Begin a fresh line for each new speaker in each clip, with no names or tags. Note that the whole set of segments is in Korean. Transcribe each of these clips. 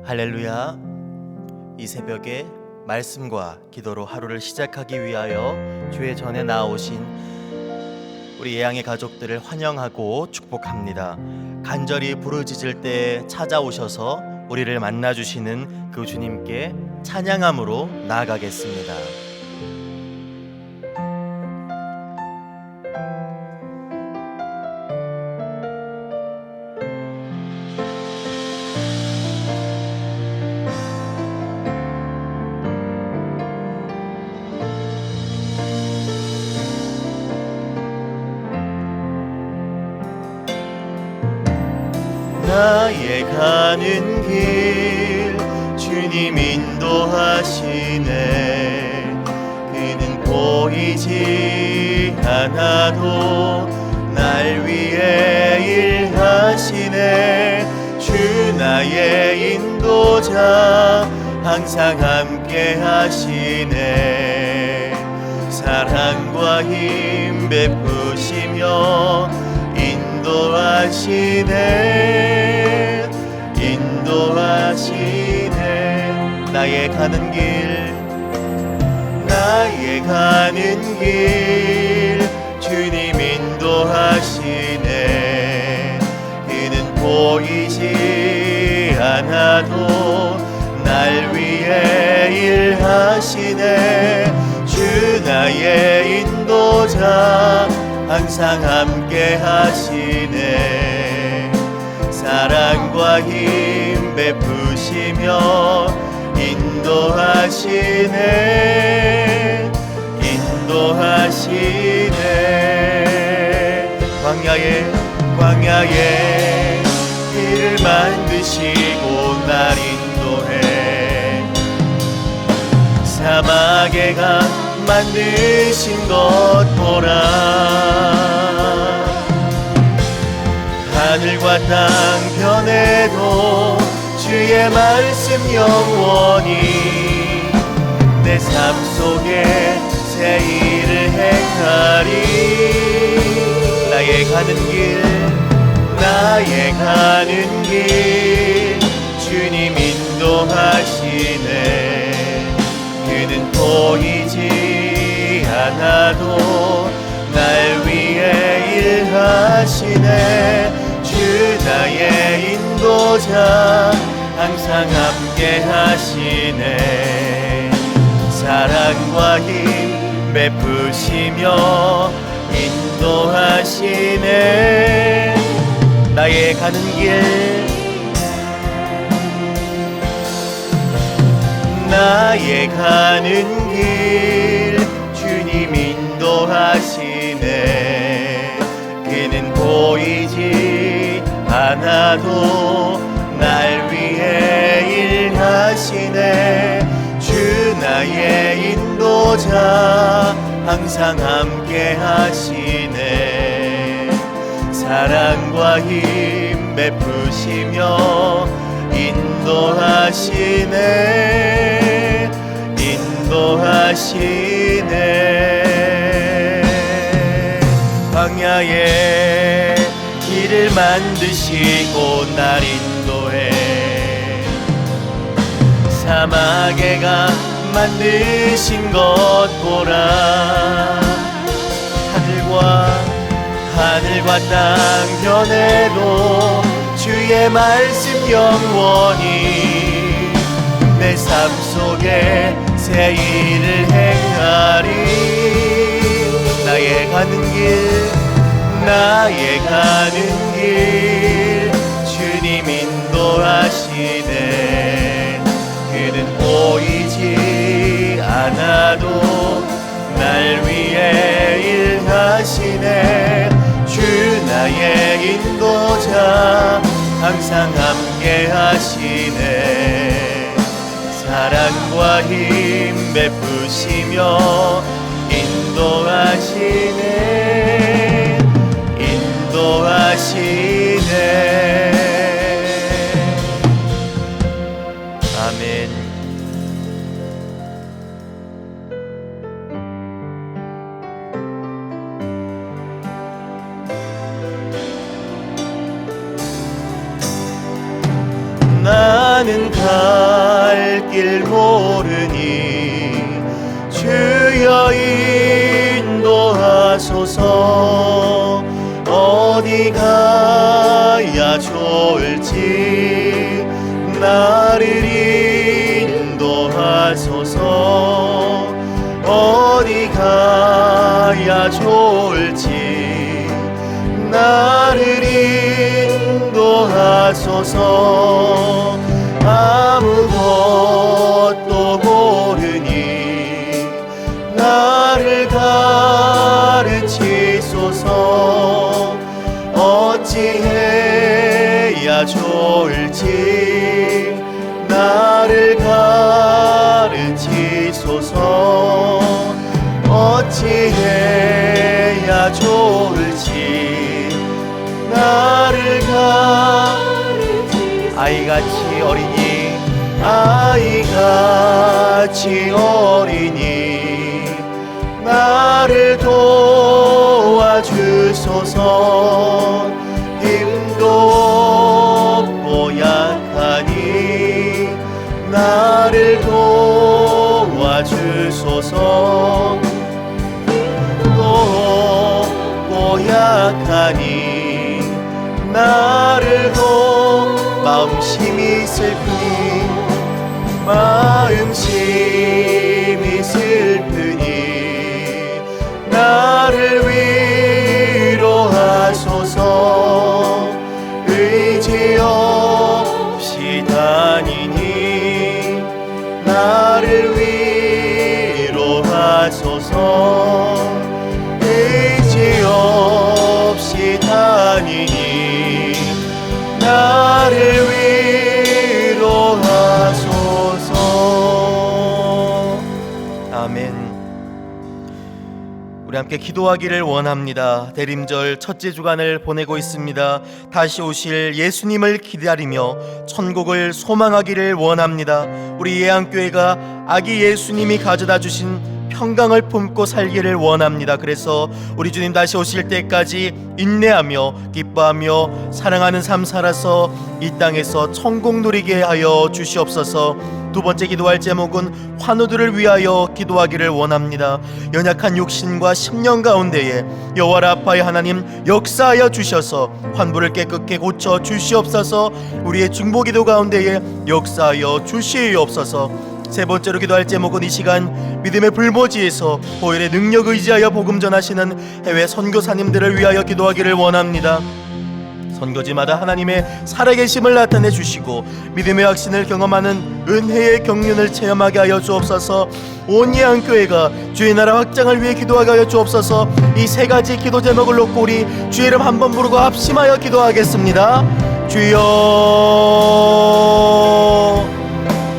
할렐루야. 이 새벽에 말씀과 기도로 하루를 시작하기 위하여 주의 전에 나오신 우리 예양의 가족들을 환영하고 축복합니다. 간절히 부르짖을 때 찾아오셔서 우리를 만나주시는 그 주님께 찬양함으로 나아가겠습니다. 나의 가는 길 주님 인도하시네. 그는 보이지 않아도 날 위해 일하시네. 주 나의 인도자 항상 함께 하시네. 사랑과 힘 베푸시며 인도하시네. 나의 가는 길 주님 인도하시네. 그는 보이지 않아도 날 위해 일하시네. 주 나의 인도자 항상 함께 하시네. 사랑과 힘 베푸시며 인도하시네. 광야에 길을 만드시고 날 인도해. 사막에 강 만드신 것 보라. 하늘과 땅 변해도 주의 말씀 영원히 내 삶 속에 새 일을 행하리. 나의 가는 길 주님 인도하시네. 그는 보이지 않아도 날 위해 일하시네. 주 나의 인도자 항상 함께 하시네. 사랑과 힘 베푸시며 인도하시네. 나의 가는 길 주님 인도하시네. 그는 보이지 않아도 날 위해 일하시네. 주 나의 인도자 항상 함께 하시네. 사랑과 힘 베푸시며 인도하시네. 광야에 길을 만드시고 날 인도해. 사막에 강 만드신 것 보라. 하늘과 땅 변해도 주의 말씀 영원히 내 삶 속에 새 일을 행하리. 나의 가는 길 주님 인도하시네. 그는 보이지 않아도 날 위해 일하시네. 주 나의 인도자 항상 함께 하시네. 사랑과 힘 베푸시며 인도하시네. 아멘.
나는
나는 갈 길 모르니 주여 인도하소서. 어디 가야 좋을지 나를 인도하소서. 어디 가야 좋을지 나를 인도하소서. 아무것도 모르니 나를 가르치소서. 어찌해야 좋을지 나를 가르치소서. 어찌해야 좋을지 나를 아이같이 어린이 아이같이 어린이 나를 도와주소서. 힘도 없고 약하니 나를 도와주소서. 힘도 없고 약하니 나를 마음심이 슬프니 마음심이 슬프니 나를 위로하소서. 의지 없이 다니니 나를 위로하소서. 의지 없이 다니니 나를 위로하소서. 아멘. 우리 함께 기도하기를 원합니다. 대림절 첫째 주간을 보내고 있습니다. 다시 오실 예수님을 기다리며 천국을 소망하기를 원합니다. 우리 예안교회가 아기 예수님이 가져다 주신 평강을 품고 살기를 원합니다. 그래서 우리 주님 다시 오실 때까지 인내하며 기뻐하며 사랑하는 삶 살아서 이 땅에서 천국 누리게 하여 주시옵소서. 두 번째 기도할 제목은 환우들을 위하여 기도하기를 원합니다. 연약한 육신과 심령 가운데에 여호와 라파의 하나님 역사하여 주셔서 환부를 깨끗게 고쳐 주시옵소서. 우리의 중보기도 가운데에 역사하여 주시옵소서. 세 번째로 기도할 제목은 이 시간 믿음의 불모지에서 보혈의 능력 의지하여 복음 전하시는 해외 선교사님들을 위하여 기도하기를 원합니다. 선교지마다 하나님의 살아계심을 나타내 주시고 믿음의 확신을 경험하는 은혜의 경륜을 체험하게 하여 주옵소서. 온 예안교회가 주의 나라 확장을 위해 기도하게 하여 주옵소서. 이 세 가지 기도 제목을 놓고 우리 주의 이름 한번 부르고 합심하여 기도하겠습니다. 주여.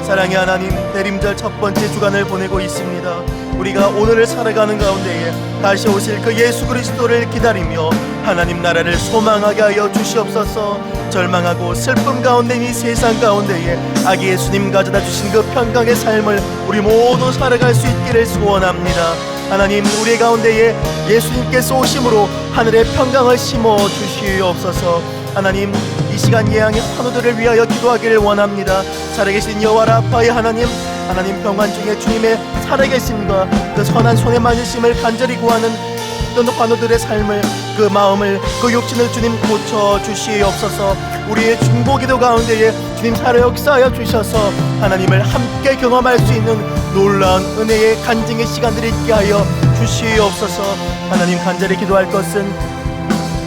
사랑의 하나님, 대림절 첫 번째 주간을 보내고 있습니다. 우리가 오늘을 살아가는 가운데에 다시 오실 그 예수 그리스도를 기다리며 하나님 나라를 소망하게 하여 주시옵소서. 절망하고 슬픔 가운데 이 세상 가운데에 아기 예수님 가져다 주신 그 평강의 삶을 우리 모두 살아갈 수 있기를 소원합니다. 하나님, 우리 가운데에 예수님께서 오심으로 하늘의 평강을 심어 주시옵소서. 하나님, 이 시간 예양의 환우들을 위하여 기도하기를 원합니다. 살아계신 여호와 라파의 하나님, 하나님 평안 중에 주님의 살아계심과 그 선한 손에 만지심을 간절히 구하는 또 환우들의 삶을, 그 마음을, 그 육신을 주님 고쳐 주시옵소서. 우리의 중보기도 가운데에 주님 살아 역사하여 주셔서 하나님을 함께 경험할 수 있는 놀라운 은혜의 간증의 시간들이 있게 하여 주시옵소서. 하나님, 간절히 기도할 것은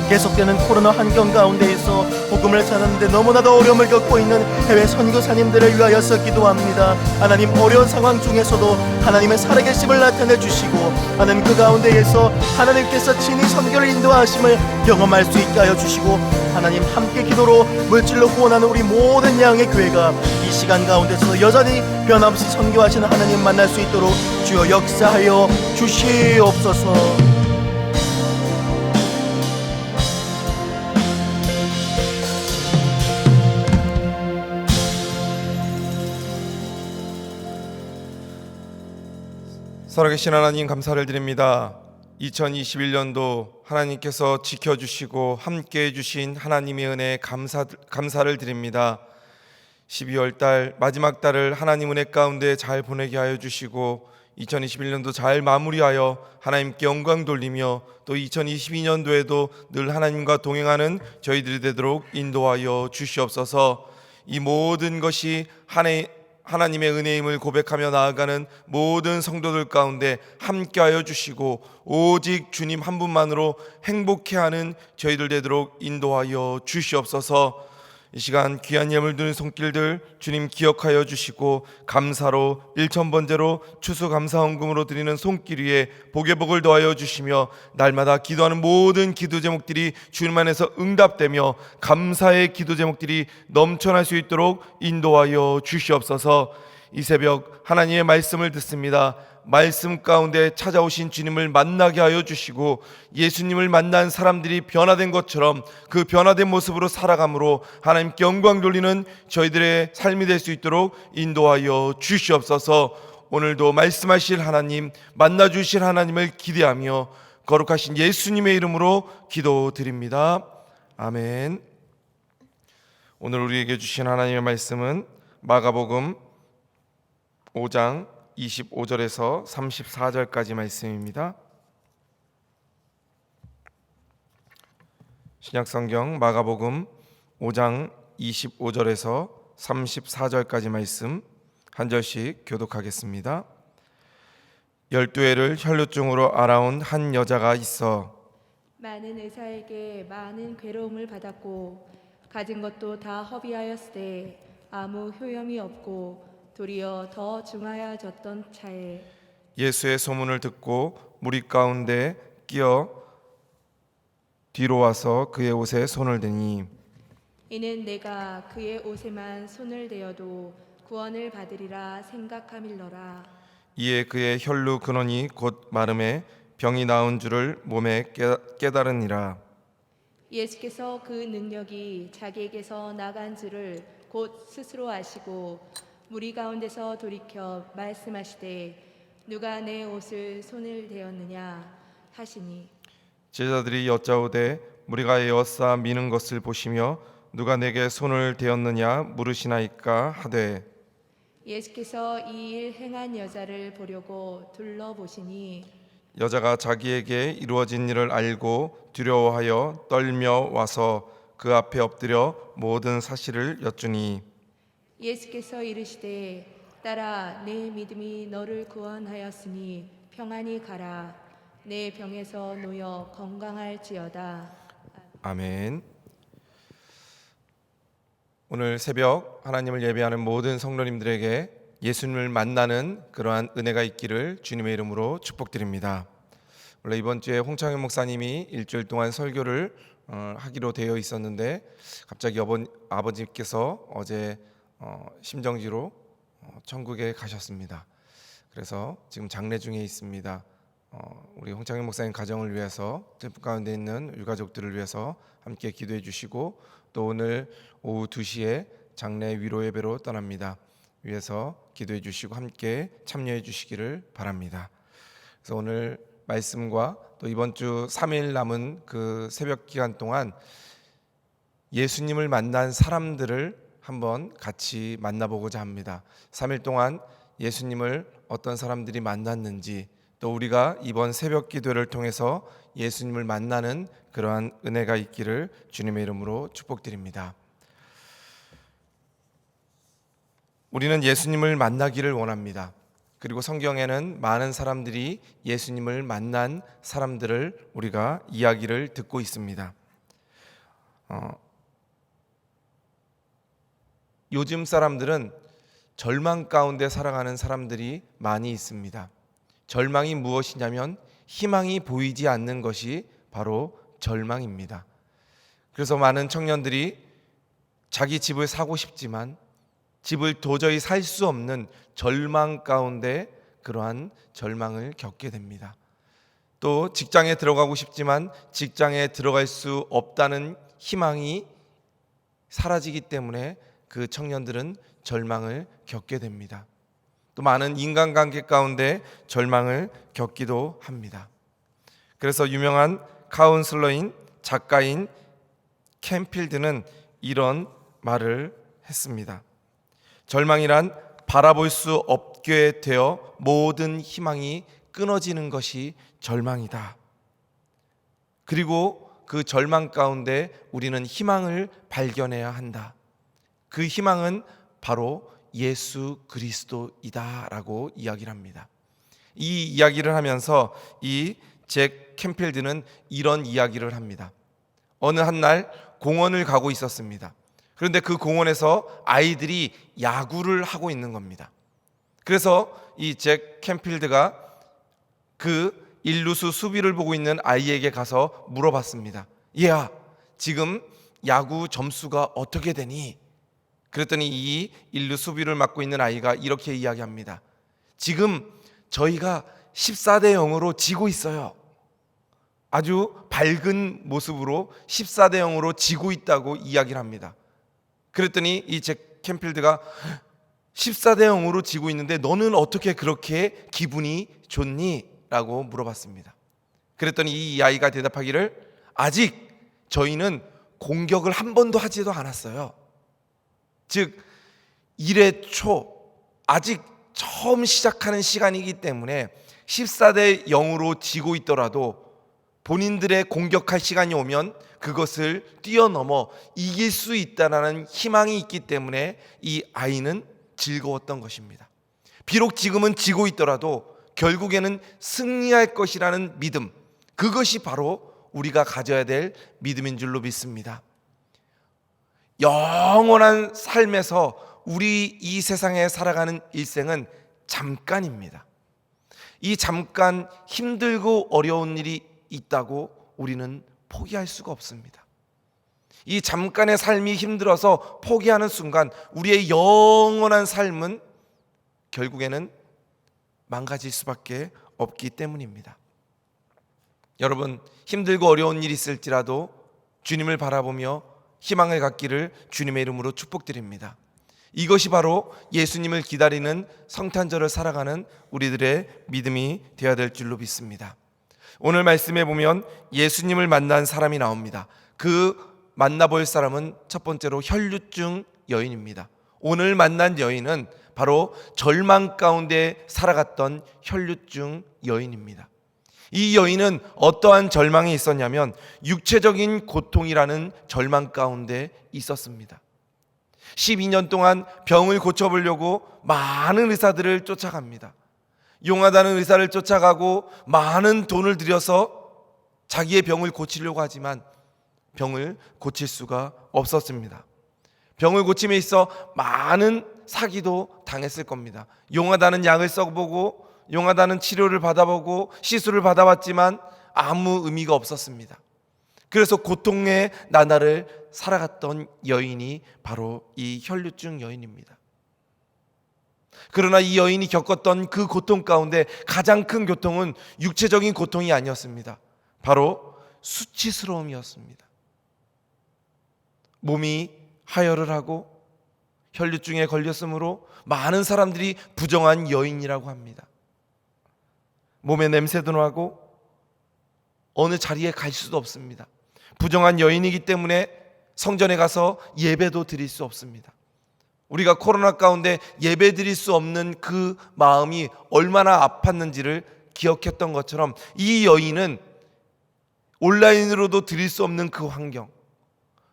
계속되는 코로나 환경 가운데에서 복음을 전하는데 너무나도 어려움을 겪고 있는 해외 선교사님들을 위하여서 기도합니다. 하나님, 어려운 상황 중에서도 하나님의 살아계심을 나타내 주시고 하나님 그 가운데에서 하나님께서 친히 선교를 인도하심을 경험할 수 있게 하여 주시고 하나님 함께 기도로 물질로 구원하는 우리 모든 양의 교회가 이 시간 가운데서 여전히 변함없이 선교하시는 하나님 만날 수 있도록 주여 역사하여 주시옵소서.
살아계신 하나님 감사를 드립니다. 2021년도 하나님께서 지켜주시고 함께해 주신 하나님의 은혜에 감사를 드립니다. 12월 달 마지막 달을 하나님 은혜 가운데 잘 보내게 하여 주시고 2021년도 잘 마무리하여 하나님께 영광 돌리며 또 2022년도에도 늘 하나님과 동행하는 저희들이 되도록 인도하여 주시옵소서. 이 모든 것이 하나님의 은혜임을 고백하며 나아가는 모든 성도들 가운데 함께하여 주시고 오직 주님 한 분만으로 행복해하는 저희들 되도록 인도하여 주시옵소서. 이 시간 귀한 예물 드는 손길들 주님 기억하여 주시고 감사로 일천번제로 추수감사헌금으로 드리는 손길 위에 복의 복을 더하여 주시며 날마다 기도하는 모든 기도 제목들이 주님 안에서 응답되며 감사의 기도 제목들이 넘쳐날 수 있도록 인도하여 주시옵소서. 이 새벽 하나님의 말씀을 듣습니다. 말씀 가운데 찾아오신 주님을 만나게 하여 주시고 예수님을 만난 사람들이 변화된 것처럼 그 변화된 모습으로 살아감으로 하나님께 영광 돌리는 저희들의 삶이 될 수 있도록 인도하여 주시옵소서. 오늘도 말씀하실 하나님, 만나 주실 하나님을 기대하며 거룩하신 예수님의 이름으로 기도드립니다. 아멘. 오늘 우리에게 주신 하나님의 말씀은 마가복음 5장 25절에서 34절까지 말씀입니다. 신약성경 마가복음 5장 25절에서 34절까지 말씀 한 절씩 교독하겠습니다. 12해를 혈루증으로 앓아온 한 여자가 있어
많은 의사에게 많은 괴로움을 받았고 가진 것도 다 허비하였으되 아무 효염이 없고 도리어 더 중하여졌던 차에
예수의 소문을 듣고 무리 가운데 끼어 뒤로 와서 그의 옷에 손을 대니
이는 내가 그의 옷에만 손을 대어도 구원을 받으리라 생각함일러라.
이에 그의 혈루 근원이 곧 마름에 병이 나은 줄을 몸에 깨달으니라.
예수께서 그 능력이 자기에게서 나간 줄을 곧 스스로 아시고 무리 가운데서 돌이켜 말씀하시되 누가 내 옷을 손을 대었느냐 하시니
제자들이 여짜오되 무리가 에워싸 미는 것을 보시며 누가 내게 손을 대었느냐 물으시나이까 하되
예수께서 이 일 행한 여자를 보려고 둘러보시니
여자가 자기에게 이루어진 일을 알고 두려워하여 떨며 와서 그 앞에 엎드려 모든 사실을 여쭈니
예수께서 이르시되 딸아 내 믿음이 너를 구원하였으니 평안히 가라 내 병에서 놓여 건강할지어다.
아멘. 오늘 새벽 하나님을 예배하는 모든 성도님들에게 예수님을 만나는 그러한 은혜가 있기를 주님의 이름으로 축복드립니다. 원래 이번 주에 홍창현 목사님이 일주일 동안 설교를 하기로 되어 있었는데 갑자기 아버지께서 어제 심정지로 천국에 가셨습니다. 그래서 지금 장례 중에 있습니다. 우리 홍창현 목사님 가정을 위해서 슬픔 가운데 있는 유가족들을 위해서 함께 기도해 주시고 또 오늘 오후 2시에 장례 위로 예배로 떠납니다. 위해서 기도해 주시고 함께 참여해 주시기를 바랍니다. 그래서 오늘 말씀과 또 이번 주 3일 남은 그 새벽 기간 동안 예수님을 만난 사람들을 한번 같이 만나보고자 합니다. 3일 동안 예수님을 어떤 사람들이 만났는지 또 우리가 이번 새벽 기도를 통해서 예수님을 만나는 그러한 은혜가 있기를 주님의 이름으로 축복드립니다. 우리는 예수님을 만나기를 원합니다. 그리고 성경에는 많은 사람들이 예수님을 만난 사람들을 우리가 이야기를 듣고 있습니다. 요즘 사람들은 절망 가운데 살아가는 사람들이 많이 있습니다. 절망이 무엇이냐면 희망이 보이지 않는 것이 바로 절망입니다. 그래서 많은 청년들이 자기 집을 사고 싶지만 집을 도저히 살 수 없는 절망 가운데 그러한 절망을 겪게 됩니다. 또 직장에 들어가고 싶지만 직장에 들어갈 수 없다는 희망이 사라지기 때문에 그 청년들은 절망을 겪게 됩니다. 또 많은 인간관계 가운데 절망을 겪기도 합니다. 그래서 유명한 카운슬러인 작가인 캠필드는 이런 말을 했습니다. 절망이란 바라볼 수 없게 되어 모든 희망이 끊어지는 것이 절망이다. 그리고 그 절망 가운데 우리는 희망을 발견해야 한다. 그 희망은 바로 예수 그리스도이다라고 이야기를 합니다. 이 이야기를 하면서 이 잭 캠필드는 이런 이야기를 합니다. 어느 한 날 공원을 가고 있었습니다. 그런데 그 공원에서 아이들이 야구를 하고 있는 겁니다. 그래서 이 잭 캠필드가 그 일루수 수비를 보고 있는 아이에게 가서 물어봤습니다. 얘야, 지금 야구 점수가 어떻게 되니? 그랬더니 이 일루 수비를 맡고 있는 아이가 이렇게 이야기합니다. 지금 저희가 14대 0으로 지고 있어요. 아주 밝은 모습으로 14대 0으로 지고 있다고 이야기를 합니다. 그랬더니 이 잭 캠필드가 14대 0으로 지고 있는데 너는 어떻게 그렇게 기분이 좋니? 라고 물어봤습니다. 그랬더니 이 아이가 대답하기를 아직 저희는 공격을 한 번도 하지도 않았어요. 즉 1회 초 아직 처음 시작하는 시간이기 때문에 14대 0으로 지고 있더라도 본인들의 공격할 시간이 오면 그것을 뛰어넘어 이길 수 있다는 희망이 있기 때문에 이 아이는 즐거웠던 것입니다. 비록 지금은 지고 있더라도 결국에는 승리할 것이라는 믿음, 그것이 바로 우리가 가져야 될 믿음인 줄로 믿습니다. 영원한 삶에서 우리 이 세상에 살아가는 일생은 잠깐입니다. 이 잠깐 힘들고 어려운 일이 있다고 우리는 포기할 수가 없습니다. 이 잠깐의 삶이 힘들어서 포기하는 순간 우리의 영원한 삶은 결국에는 망가질 수밖에 없기 때문입니다. 여러분, 힘들고 어려운 일이 있을지라도 주님을 바라보며 희망을 갖기를 주님의 이름으로 축복드립니다. 이것이 바로 예수님을 기다리는 성탄절을 살아가는 우리들의 믿음이 되어야 될 줄로 믿습니다. 오늘 말씀에 보면 예수님을 만난 사람이 나옵니다. 그 만나볼 사람은 첫 번째로 혈류증 여인입니다. 오늘 만난 여인은 바로 절망 가운데 살아갔던 혈류증 여인입니다. 이 여인은 어떠한 절망이 있었냐면 육체적인 고통이라는 절망 가운데 있었습니다. 12년 동안 병을 고쳐보려고 많은 의사들을 쫓아갑니다. 용하다는 의사를 쫓아가고 많은 돈을 들여서 자기의 병을 고치려고 하지만 병을 고칠 수가 없었습니다. 병을 고침에 있어 많은 사기도 당했을 겁니다. 용하다는 약을 써보고 용하다는 치료를 받아보고 시술을 받아봤지만 아무 의미가 없었습니다. 그래서 고통의 나날을 살아갔던 여인이 바로 이 혈류증 여인입니다. 그러나 이 여인이 겪었던 그 고통 가운데 가장 큰 고통은 육체적인 고통이 아니었습니다. 바로 수치스러움이었습니다. 몸이 하혈을 하고 혈류증에 걸렸으므로 많은 사람들이 부정한 여인이라고 합니다. 몸에 냄새도 나고 어느 자리에 갈 수도 없습니다. 부정한 여인이기 때문에 성전에 가서 예배도 드릴 수 없습니다. 우리가 코로나 가운데 예배 드릴 수 없는 그 마음이 얼마나 아팠는지를 기억했던 것처럼 이 여인은 온라인으로도 드릴 수 없는 그 환경,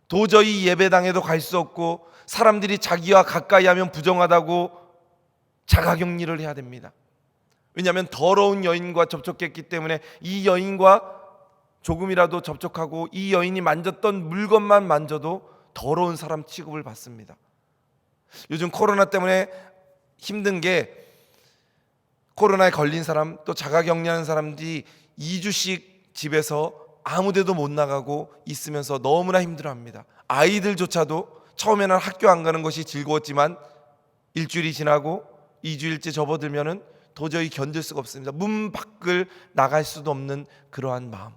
도저히 예배당에도 갈 수 없고 사람들이 자기와 가까이 하면 부정하다고 자가격리를 해야 됩니다. 왜냐하면 더러운 여인과 접촉했기 때문에 이 여인과 조금이라도 접촉하고 이 여인이 만졌던 물건만 만져도 더러운 사람 취급을 받습니다. 요즘 코로나 때문에 힘든 게 코로나에 걸린 사람 또 자가격리하는 사람들이 2주씩 집에서 아무데도 못 나가고 있으면서 너무나 힘들어합니다. 아이들조차도 처음에는 학교 안 가는 것이 즐거웠지만 일주일이 지나고 2주일째 접어들면은 도저히 견딜 수가 없습니다. 문 밖을 나갈 수도 없는 그러한 마음,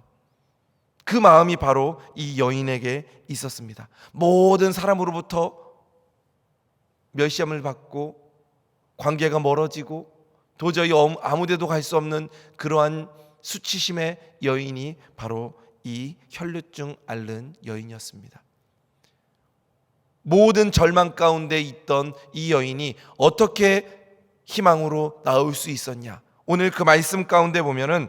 그 마음이 바로 이 여인에게 있었습니다. 모든 사람으로부터 멸시함을 받고 관계가 멀어지고 도저히 아무데도 갈 수 없는 그러한 수치심의 여인이 바로 이 혈류증 앓는 여인이었습니다. 모든 절망 가운데 있던 이 여인이 어떻게 희망으로 나올 수 있었냐? 오늘 그 말씀 가운데 보면은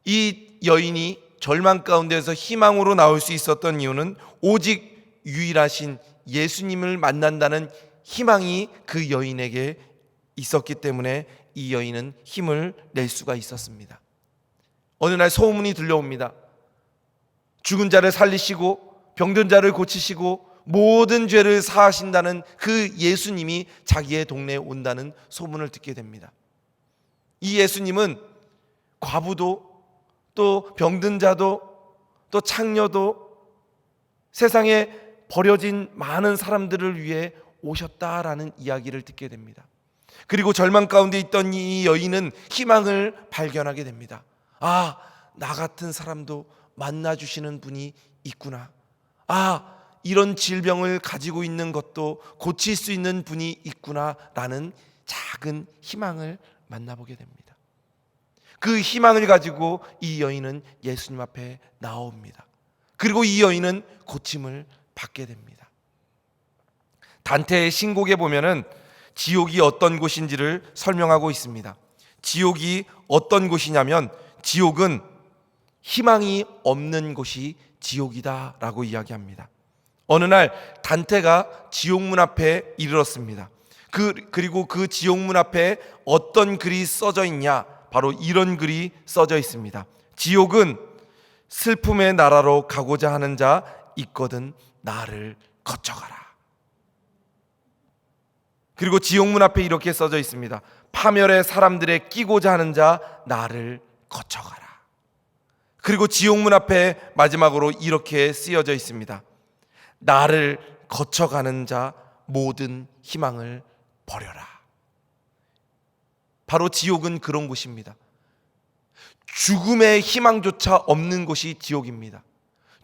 이 여인이 절망 가운데서 희망으로 나올 수 있었던 이유는 오직 유일하신 예수님을 만난다는 희망이 그 여인에게 있었기 때문에 이 여인은 힘을 낼 수가 있었습니다. 어느 날 소문이 들려옵니다. 죽은 자를 살리시고 병든 자를 고치시고 모든 죄를 사하신다는 그 예수님이 자기의 동네에 온다는 소문을 듣게 됩니다. 이 예수님은 과부도 또 병든 자도 또 창녀도 세상에 버려진 많은 사람들을 위해 오셨다라는 이야기를 듣게 됩니다. 그리고 절망 가운데 있던 이 여인은 희망을 발견하게 됩니다. 아, 나 같은 사람도 만나주시는 분이 있구나. 아, 이런 질병을 가지고 있는 것도 고칠 수 있는 분이 있구나 라는 작은 희망을 만나보게 됩니다. 그 희망을 가지고 이 여인은 예수님 앞에 나옵니다. 그리고 이 여인은 고침을 받게 됩니다. 단테의 신곡에 보면은 지옥이 어떤 곳인지를 설명하고 있습니다. 지옥이 어떤 곳이냐면 지옥은 희망이 없는 곳이 지옥이다라고 이야기합니다. 어느 날 단테가 지옥문 앞에 이르렀습니다. 그리고 그 지옥문 앞에 어떤 글이 써져 있냐? 바로 이런 글이 써져 있습니다. 지옥은 슬픔의 나라로 가고자 하는 자 있거든 나를 거쳐가라. 그리고 지옥문 앞에 이렇게 써져 있습니다. 파멸의 사람들에 끼고자 하는 자 나를 거쳐가라. 그리고 지옥문 앞에 마지막으로 이렇게 쓰여져 있습니다. 나를 거쳐가는 자 모든 희망을 버려라. 바로 지옥은 그런 곳입니다. 죽음의 희망조차 없는 곳이 지옥입니다.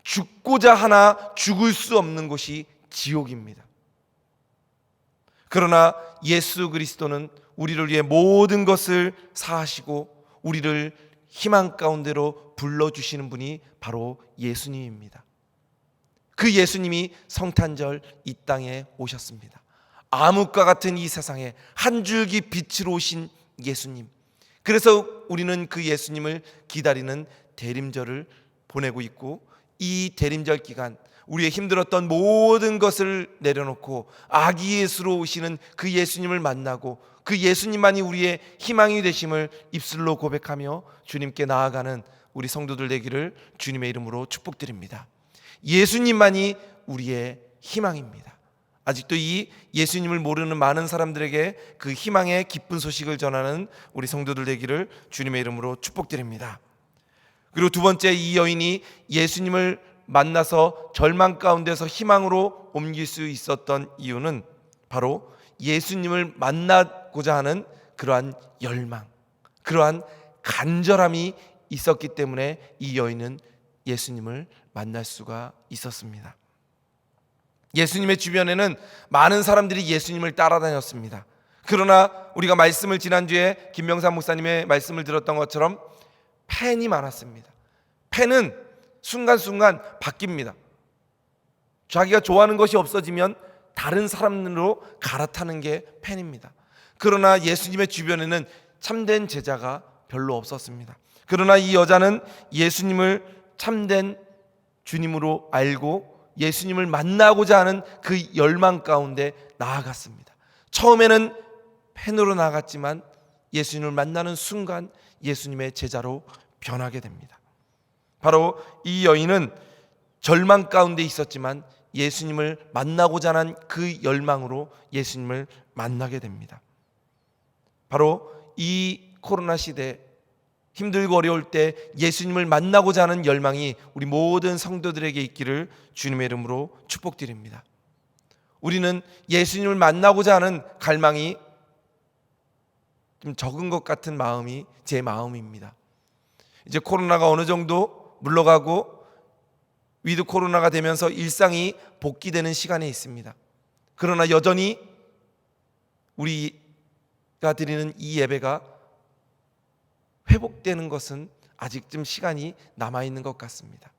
죽고자 하나 죽을 수 없는 곳이 지옥입니다. 그러나 예수 그리스도는 우리를 위해 모든 것을 사하시고 우리를 희망 가운데로 불러주시는 분이 바로 예수님입니다. 그 예수님이 성탄절 이 땅에 오셨습니다. 암흑과 같은 이 세상에 한 줄기 빛으로 오신 예수님. 그래서 우리는 그 예수님을 기다리는 대림절을 보내고 있고, 이 대림절 기간 우리의 힘들었던 모든 것을 내려놓고 아기 예수로 오시는 그 예수님을 만나고 그 예수님만이 우리의 희망이 되심을 입술로 고백하며 주님께 나아가는 우리 성도들 되기를 주님의 이름으로 축복드립니다. 예수님만이 우리의 희망입니다. 아직도 이 예수님을 모르는 많은 사람들에게 그 희망의 기쁜 소식을 전하는 우리 성도들 되기를 주님의 이름으로 축복드립니다. 그리고 두 번째, 이 여인이 예수님을 만나서 절망 가운데서 희망으로 옮길 수 있었던 이유는 바로 예수님을 만나고자 하는 그러한 열망, 그러한 간절함이 있었기 때문에 이 여인은 예수님을 만날 수가 있었습니다. 예수님의 주변에는 많은 사람들이 예수님을 따라다녔습니다. 그러나 우리가 말씀을 지난주에 김명삼 목사님의 말씀을 들었던 것처럼 팬이 많았습니다. 팬은 순간순간 바뀝니다. 자기가 좋아하는 것이 없어지면 다른 사람으로 갈아타는 게 팬입니다. 그러나 예수님의 주변에는 참된 제자가 별로 없었습니다. 그러나 이 여자는 예수님을 참된 주님으로 알고 예수님을 만나고자 하는 그 열망 가운데 나아갔습니다. 처음에는 팬으로 나아갔지만 예수님을 만나는 순간 예수님의 제자로 변하게 됩니다. 바로 이 여인은 절망 가운데 있었지만 예수님을 만나고자 하는 그 열망으로 예수님을 만나게 됩니다. 바로 이 코로나 시대 힘들고 어려울 때 예수님을 만나고자 하는 열망이 우리 모든 성도들에게 있기를 주님의 이름으로 축복드립니다. 우리는 예수님을 만나고자 하는 갈망이 좀 적은 것 같은 마음이 제 마음입니다. 이제 코로나가 어느 정도 물러가고 위드 코로나가 되면서 일상이 복귀되는 시간에 있습니다. 그러나 여전히 우리가 드리는 이 예배가 회복되는 것은 아직 좀 시간이 남아있는 것 같습니다.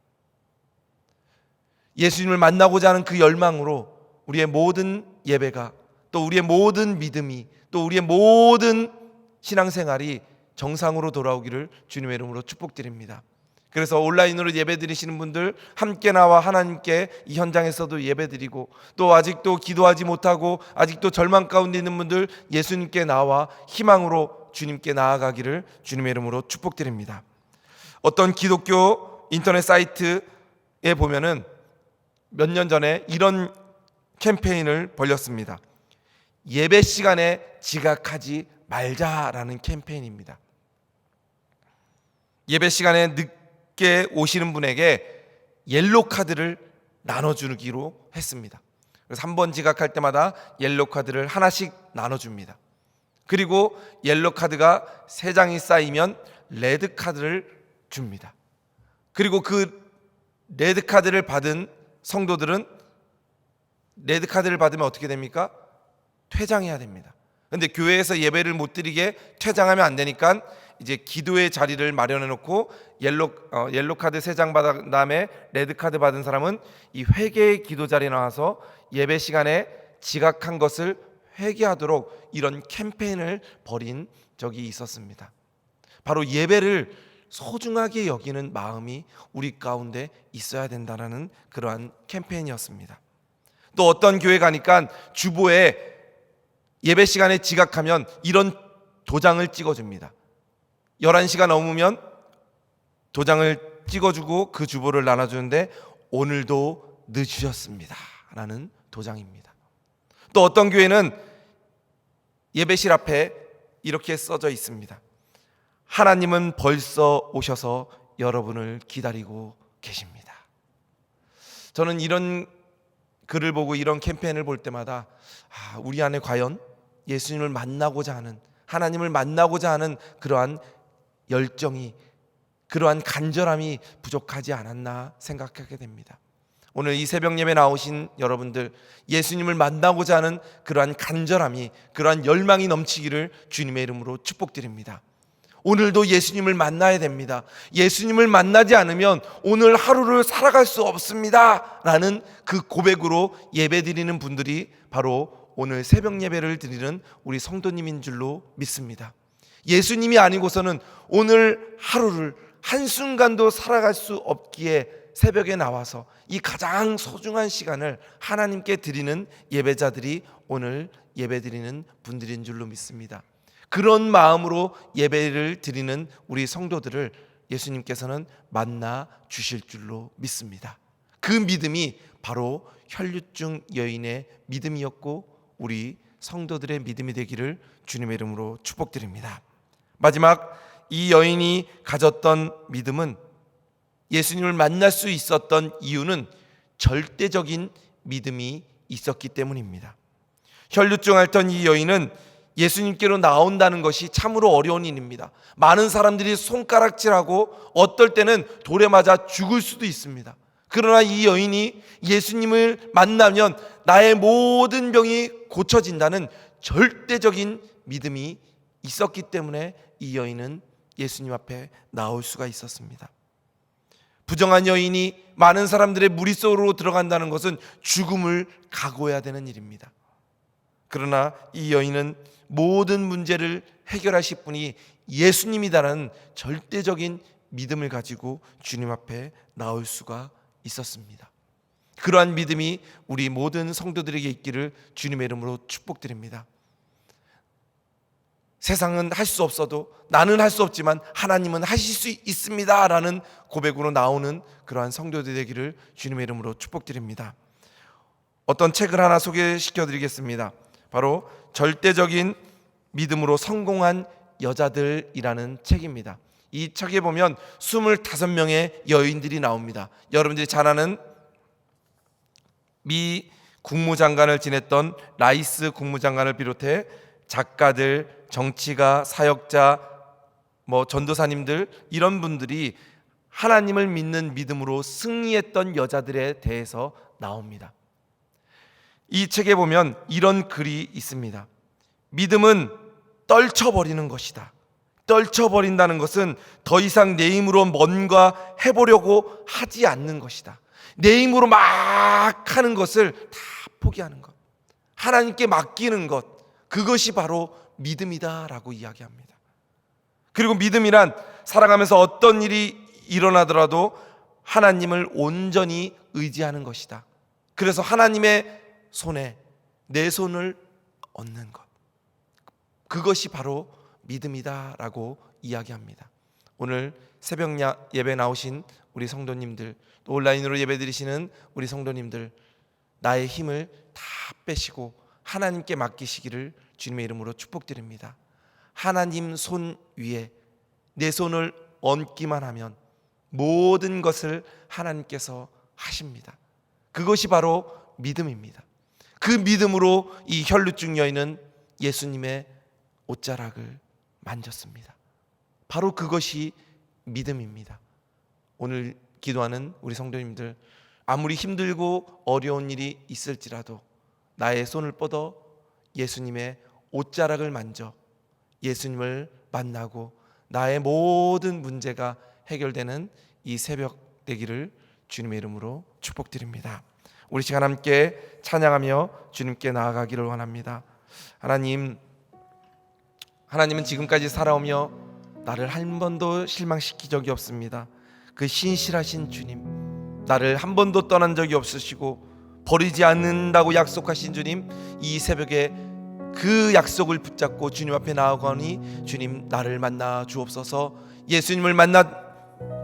예수님을 만나고자 하는 그 열망으로 우리의 모든 예배가, 또 우리의 모든 믿음이, 또 우리의 모든 신앙생활이 정상으로 돌아오기를 주님의 이름으로 축복드립니다. 그래서 온라인으로 예배드리시는 분들 함께 나와 하나님께 이 현장에서도 예배드리고, 또 아직도 기도하지 못하고 아직도 절망 가운데 있는 분들 예수님께 나와 희망으로 주님께 나아가기를 주님의 이름으로 축복드립니다. 어떤 기독교 인터넷 사이트에 보면은 몇 년 전에 이런 캠페인을 벌였습니다. 예배 시간에 지각하지 말자라는 캠페인입니다. 예배 시간에 늦게 오시는 분에게 옐로 카드를 나눠주기로 했습니다. 그래서 한 번 지각할 때마다 옐로 카드를 하나씩 나눠줍니다. 그리고 옐로 카드가 3장이 쌓이면 레드 카드를 줍니다. 그리고 그 레드 카드를 받은 성도들은 레드 카드를 받으면 어떻게 됩니까? 퇴장해야 됩니다. 근데 교회에서 예배를 못 드리게 퇴장하면 안 되니까 이제 기도의 자리를 마련해 놓고 옐로 카드 3장 받은 다음에 레드 카드 받은 사람은 이 회개의 기도 자리에 나와서 예배 시간에 지각한 것을 회개하도록 이런 캠페인을 벌인 적이 있었습니다. 바로 예배를 소중하게 여기는 마음이 우리 가운데 있어야 된다는 그러한 캠페인이었습니다. 또 어떤 교회 가니까 주보에 예배 시간에 지각하면 이런 도장을 찍어줍니다. 11시가 넘으면 도장을 찍어주고 그 주보를 나눠주는데 오늘도 늦으셨습니다 라는 도장입니다. 또 어떤 교회는 예배실 앞에 이렇게 써져 있습니다. 하나님은 벌써 오셔서 여러분을 기다리고 계십니다. 저는 이런 글을 보고 이런 캠페인을 볼 때마다 우리 안에 과연 예수님을 만나고자 하는, 하나님을 만나고자 하는 그러한 열정이, 그러한 간절함이 부족하지 않았나 생각하게 됩니다. 오늘 이 새벽 예배 나오신 여러분들, 예수님을 만나고자 하는 그러한 간절함이, 그러한 열망이 넘치기를 주님의 이름으로 축복드립니다. 오늘도 예수님을 만나야 됩니다. 예수님을 만나지 않으면 오늘 하루를 살아갈 수 없습니다 라는 그 고백으로 예배드리는 분들이 바로 오늘 새벽 예배를 드리는 우리 성도님인 줄로 믿습니다. 예수님이 아니고서는 오늘 하루를 한순간도 살아갈 수 없기에 새벽에 나와서 이 가장 소중한 시간을 하나님께 드리는 예배자들이 오늘 예배드리는 분들인 줄로 믿습니다. 그런 마음으로 예배를 드리는 우리 성도들을 예수님께서는 만나 주실 줄로 믿습니다. 그 믿음이 바로 혈류증 여인의 믿음이었고 우리 성도들의 믿음이 되기를 주님의 이름으로 축복드립니다. 마지막, 이 여인이 가졌던 믿음은, 예수님을 만날 수 있었던 이유는 절대적인 믿음이 있었기 때문입니다. 혈류증 앓던 이 여인은 예수님께로 나온다는 것이 참으로 어려운 일입니다. 많은 사람들이 손가락질하고 어떨 때는 돌에 맞아 죽을 수도 있습니다. 그러나 이 여인이 예수님을 만나면 나의 모든 병이 고쳐진다는 절대적인 믿음이 있었기 때문에 이 여인은 예수님 앞에 나올 수가 있었습니다. 부정한 여인이 많은 사람들의 무리 속으로 들어간다는 것은 죽음을 각오해야 되는 일입니다. 그러나 이 여인은 모든 문제를 해결하실 분이 예수님이다라는 절대적인 믿음을 가지고 주님 앞에 나올 수가 있었습니다. 그러한 믿음이 우리 모든 성도들에게 있기를 주님의 이름으로 축복드립니다. 세상은 할 수 없어도, 나는 할 수 없지만 하나님은 하실 수 있습니다 라는 고백으로 나오는 그러한 성도들 되기를 주님의 이름으로 축복드립니다. 어떤 책을 하나 소개시켜 드리겠습니다. 바로 절대적인 믿음으로 성공한 여자들이라는 책입니다. 이 책에 보면 25명의 여인들이 나옵니다. 여러분들이 잘 아는 미 국무장관을 지냈던 라이스 국무장관을 비롯해 작가들, 정치가, 사역자, 전도사님들, 이런 분들이 하나님을 믿는 믿음으로 승리했던 여자들에 대해서 나옵니다. 이 책에 보면 이런 글이 있습니다. 믿음은 떨쳐버리는 것이다. 떨쳐버린다는 것은 더 이상 내 힘으로 뭔가 해보려고 하지 않는 것이다. 내 힘으로 막 하는 것을 다 포기하는 것, 하나님께 맡기는 것, 그것이 바로 믿음이다라고 이야기합니다. 그리고 믿음이란 살아가면서 어떤 일이 일어나더라도 하나님을 온전히 의지하는 것이다. 그래서 하나님의 손에 내 손을 얹는 것, 그것이 바로 믿음이다라고 이야기합니다. 오늘 새벽 예배 나오신 우리 성도님들, 또 온라인으로 예배 드리시는 우리 성도님들, 나의 힘을 다 빼시고 하나님께 맡기시기를 주님의 이름으로 축복드립니다. 하나님 손 위에 내 손을 얹기만 하면 모든 것을 하나님께서 하십니다. 그것이 바로 믿음입니다. 그 믿음으로 이 혈루증 여인은 예수님의 옷자락을 만졌습니다. 바로 그것이 믿음입니다. 오늘 기도하는 우리 성도님들, 아무리 힘들고 어려운 일이 있을지라도 나의 손을 뻗어 예수님의 옷자락을 만져 예수님을 만나고 나의 모든 문제가 해결되는 이 새벽 되기를 주님의 이름으로 축복드립니다. 우리 시간 함께 찬양하며 주님께 나아가기를 원합니다. 하나님은 지금까지 살아오며 나를 한 번도 실망시킨 적이 없습니다. 그 신실하신 주님, 나를 한 번도 떠난 적이 없으시고 버리지 않는다고 약속하신 주님, 이 새벽에 그 약속을 붙잡고 주님 앞에 나아가니 주님, 나를 만나 주옵소서. 예수님을 만난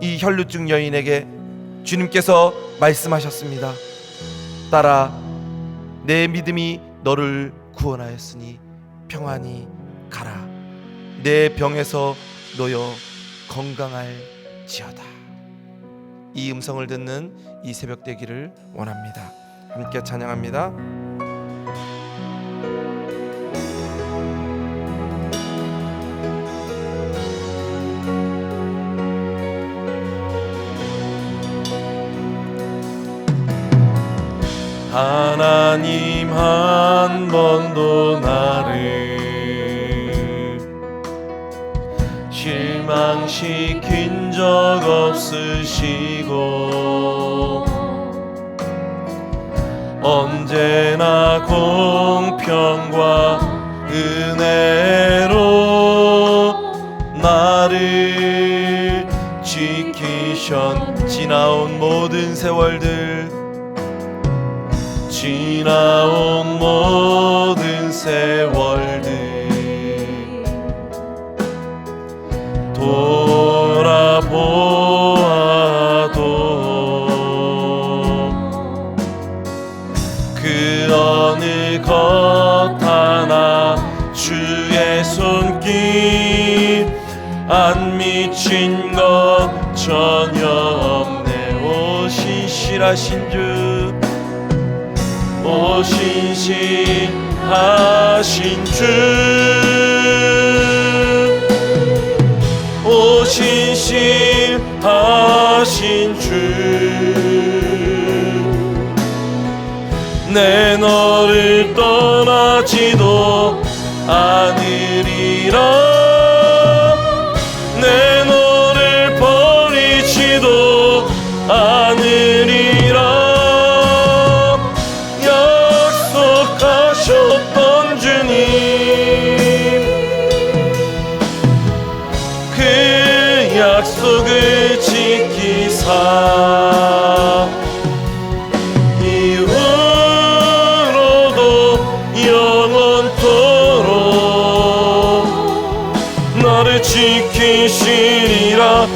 이 혈루증 여인에게 주님께서 말씀하셨습니다. 딸아, 내 믿음이 너를 구원하였으니 평안히 가라. 내 병에서 놓여 건강할지어다. 이 음성을 듣는 이 새벽 되기를 원합니다. 함께 찬양합니다. 하나님 한 번도 나를 실망시킨 적 없으시고 언제나 공평과 은혜로 나를 지키셨. 지나온 모든 세월들, 지나온 모든 세월들 돌아보아도 그 어느 것 하나 주의 손길 안 미친 것 전혀 없네. 오 신실하신 주, 오 신실하신 주, 오 신실하신 주, 내 너를 떠나지도 않으리라. 내 너를 버리지도 않으리라. 약속하셨던 주님, 그 약속을 지키사 이후로도 영원토록 나를 지키시리라.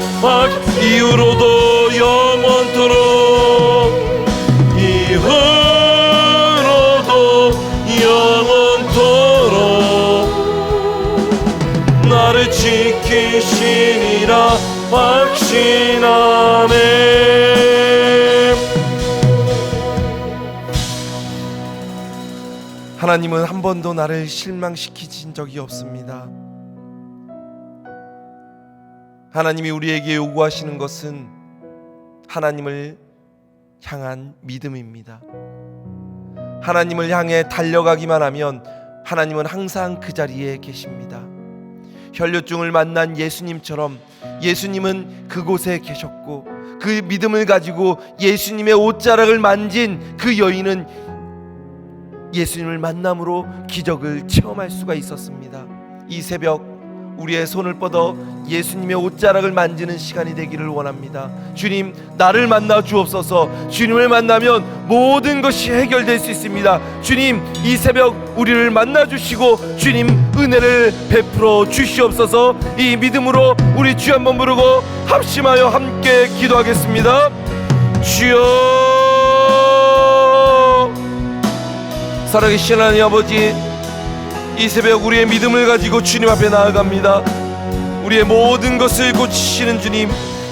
이후로도 영원토록, 이후로도 영원토록 나를 지키시리라 확신하네. 하나님은 한 번도 나를 실망시키신 적이 없습니다. 하나님이 우리에게 요구하시는 것은 하나님을 향한 믿음입니다. 하나님을 향해 달려가기만 하면 하나님은 항상 그 자리에 계십니다. 혈루증을 만난 예수님처럼 예수님은 그곳에 계셨고, 그 믿음을 가지고 예수님의 옷자락을 만진 그 여인은 예수님을 만남으로 기적을 체험할 수가 있었습니다. 이 새벽 우리의 손을 뻗어 예수님의 옷자락을 만지는 시간이 되기를 원합니다. 주님, 나를 만나 주옵소서. 주님을 만나면 모든 것이 해결될 수 있습니다. 주님, 이 새벽 우리를 만나 주시고 주님 은혜를 베풀어 주시옵소서. 이 믿음으로 우리 주 한번 부르고 합심하여 함께 기도하겠습니다. 주여, 살아계신 하나님 아버지, 이 새벽 우리의 믿음을 가지고 주님 앞에 나아갑니다. 우리의 모든 것을 고치시는 주님,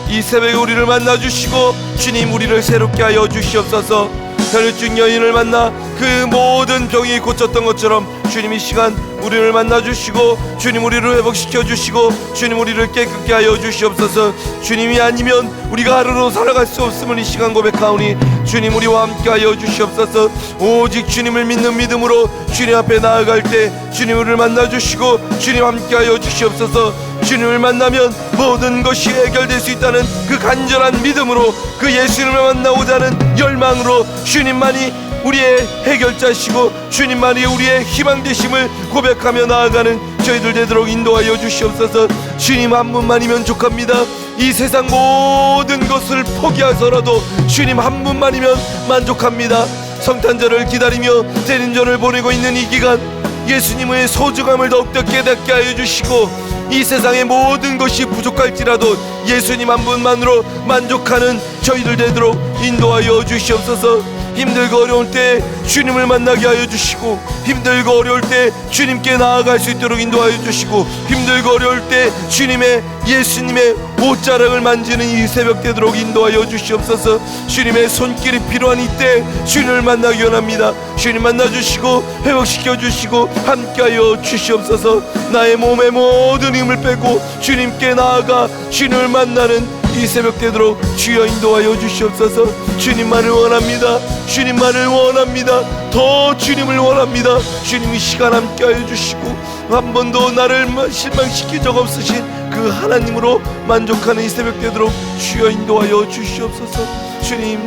이 새벽에 우리를 만나 주시고 주님 우리를 새롭게 하여 주시옵소서. 혈류증 여인을 만나 그 모든 병이 고쳤던 것처럼 주님 이 시간 우리를 만나 주시고 주님 우리를 회복시켜 주시고 주님 우리를 깨끗게 하여 주시옵소서. 주님이 아니면 우리가 하루로 살아갈 수 없음을 이 시간 고백하오니 주님 우리와 함께 하여 주시옵소서. 오직 주님을 믿는 믿음으로 주님 앞에 나아갈 때 주님 우리를 만나 주시고 주님 함께 하여 주시옵소서. 주님을 만나면 모든 것이 해결될 수 있다는 그 간절한 믿음으로, 그 예수님을 만나고자 하는 열망으로 주님만이 우리의 해결자시고 주님만이 우리의 희망 되심을 고백하며 나아가는 저희들 되도록 인도하여 주시옵소서. 주님 한 분만이면 족합니다. 이 세상 모든 것을 포기하서라도 주님 한 분만이면 만족합니다. 성탄절을 기다리며 대림절을 보내고 있는 이 기간, 예수님의 소중함을 더욱더 깨닫게 하여 주시고 이 세상의 모든 것이 부족할지라도 예수님 한 분만으로 만족하는 저희들 되도록 인도하여 주시옵소서. 힘들고 어려울 때 주님을 만나게 하여 주시고, 힘들고 어려울 때 주님께 나아갈 수 있도록 인도하여 주시고, 힘들고 어려울 때 주님의 예수님의 옷자락을 만지는 이 새벽 되도록 인도하여 주시옵소서. 주님의 손길이 필요한 이때 주님을 만나기 원합니다. 주님 만나 주시고 회복시켜 주시고 함께하여 주시옵소서. 나의 몸의 모든 힘을 빼고 주님께 나아가 주님을 만나는 이 새벽 되도록 주여 인도하여 주시옵소서. 주님만을 원합니다. 주님만을 원합니다. 더 주님을 원합니다. 주님 이 시간 함께하여 주시고 한 번도 나를 실망시킨 적 없으신 그 하나님으로 만족하는 이 새벽 되도록 주여 인도하여 주시옵소서. 주님,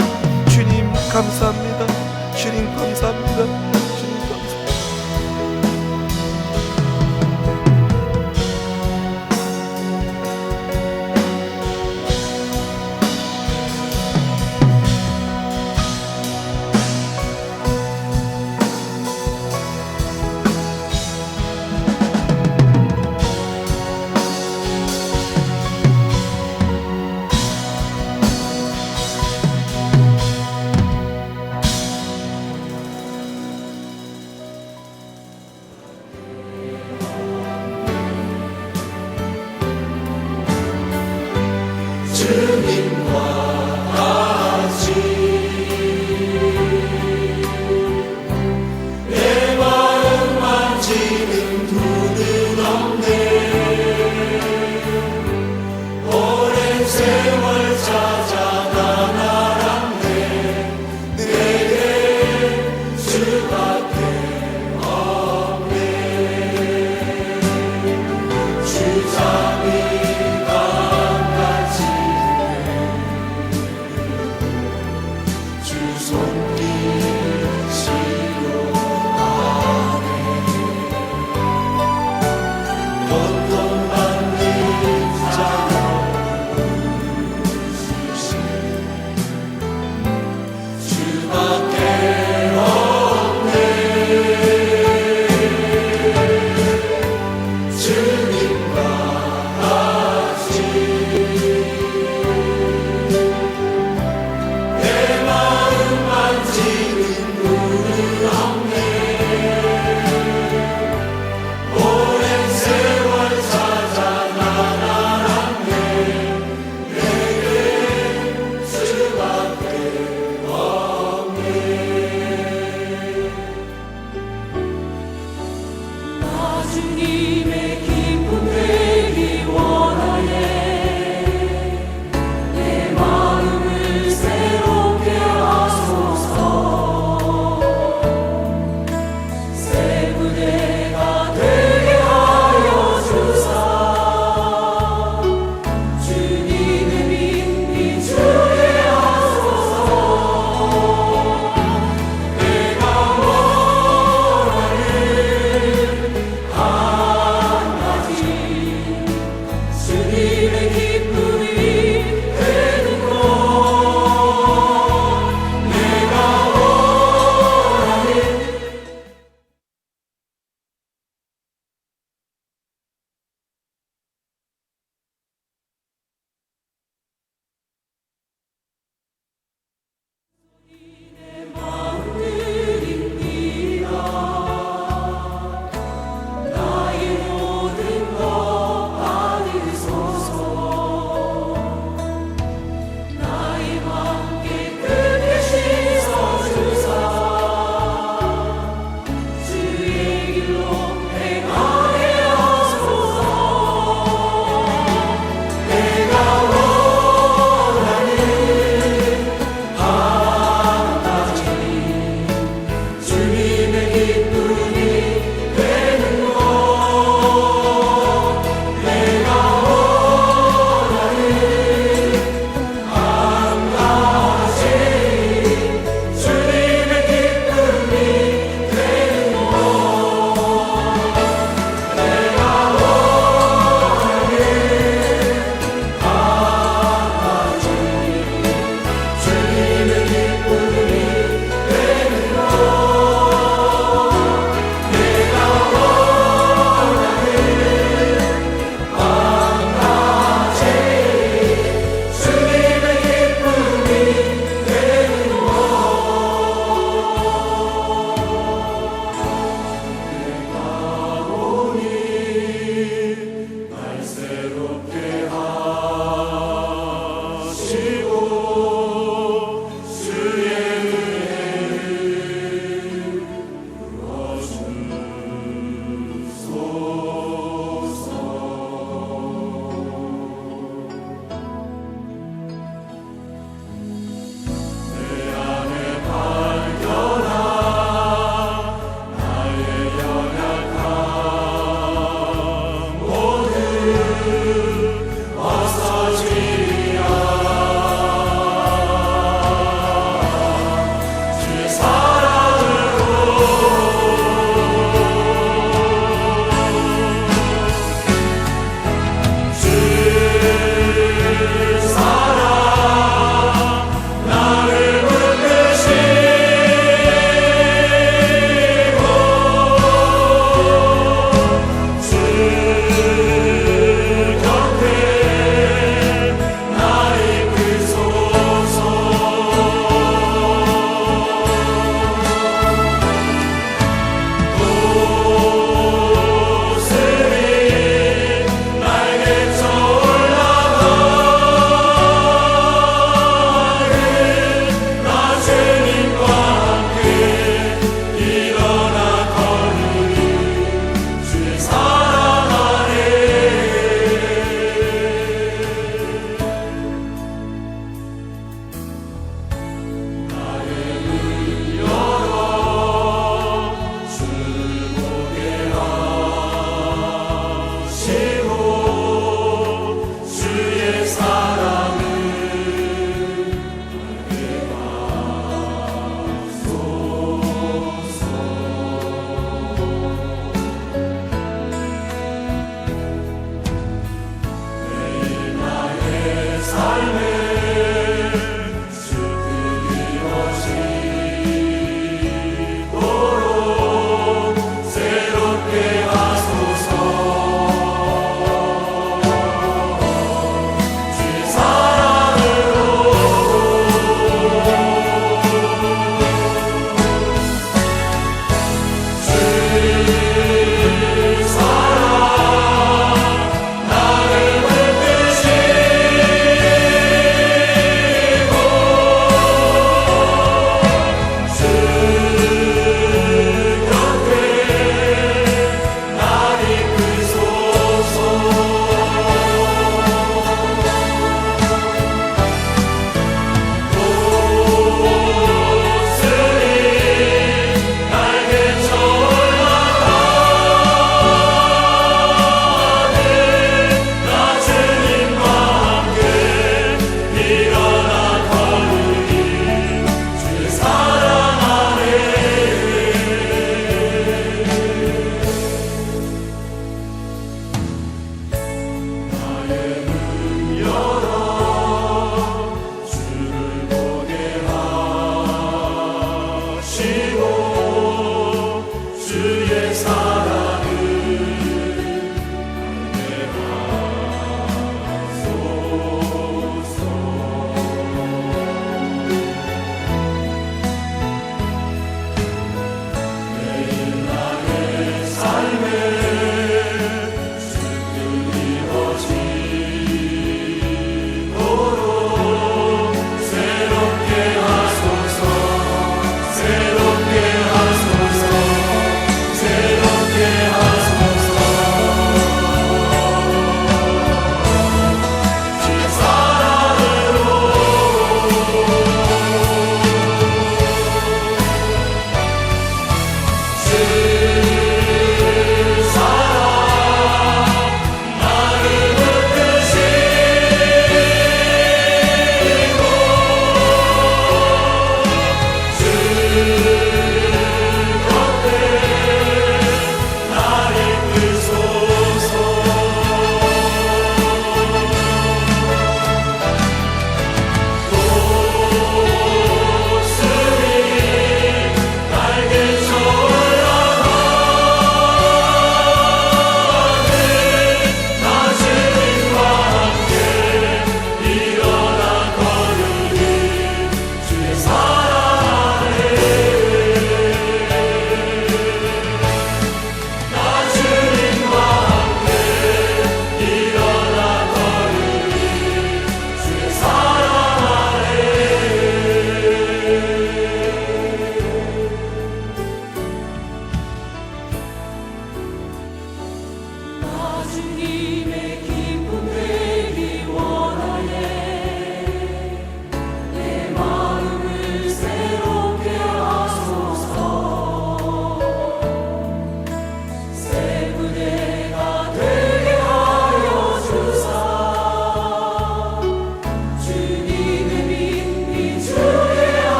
주님 감사합니다. 주님 감사합니다.
주님